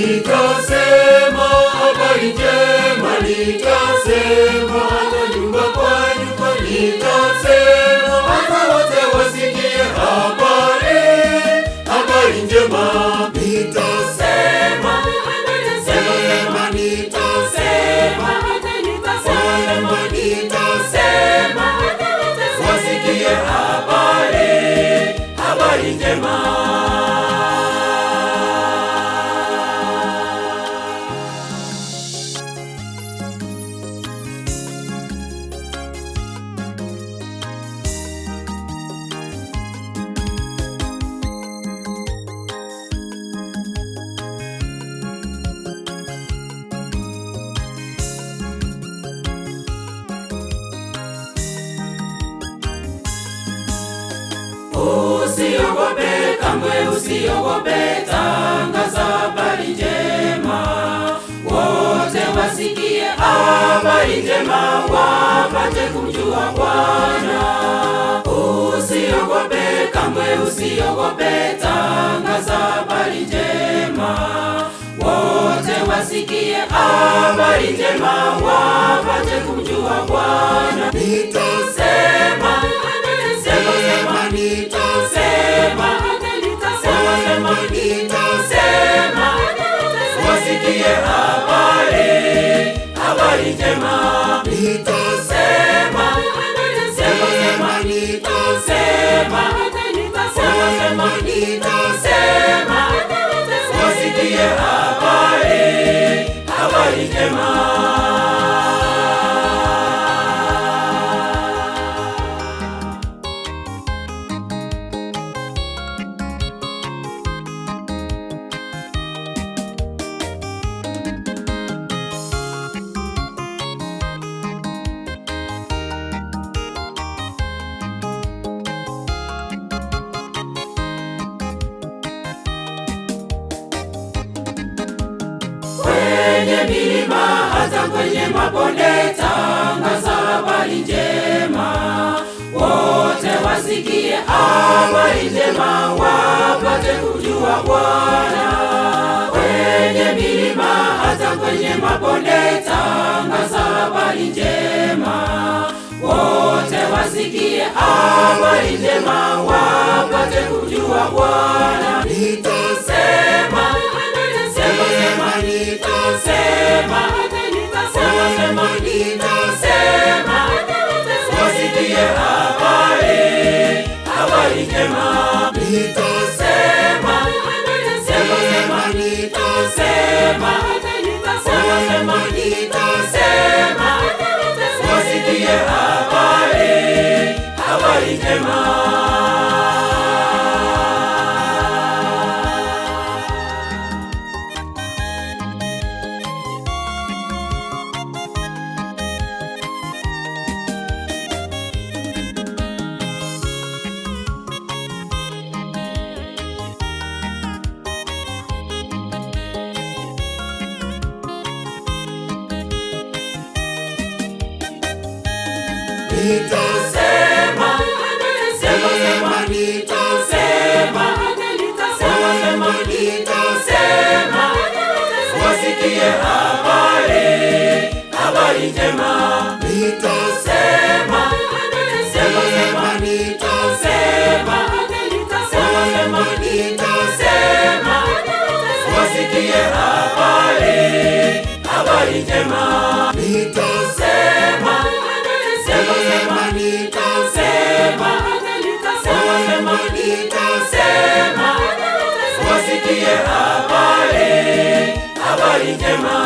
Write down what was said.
Nitasema habari njema, nitasema hata nyumba kwa nyumba, nitasema hata wote wasikie habari njema. Nitasema, nitasema, nitasema, nitasema wasikie habari njema. Usiogope kamwe, usiogope, tangaza habari njema, wote wasikie habari njema, wapate kumjua Bwana. Usiogope kamwe, usiogope, tangaza habari njema, wote wasikie habari njema, wapate kumjua Bwana. Nitasema, nitasema, nitasema wasikie habari njema. Nitasema, nitasema, nitasema wasikie habari njema. Kwenye milima hata kwenye mabonde, tangaza habari njema, wote wasikie habari njema, wapate kujua Bwana. Kwenye milima hata kwenye mabonde, tangaza habari njema, wote wasikie habari njema, wapate kujua Bwana. Nitasema, nitasema, nitasema wasikie habari njema. Nitasema, nitasema, nitasema wasikie habari njema. Nitasema, nitasema, nitasema wasikie habari njema. Nitasema, nitasema, nitasema wasikie habari njema. Nitasema, nitasema, nitasema wasikie habari njema.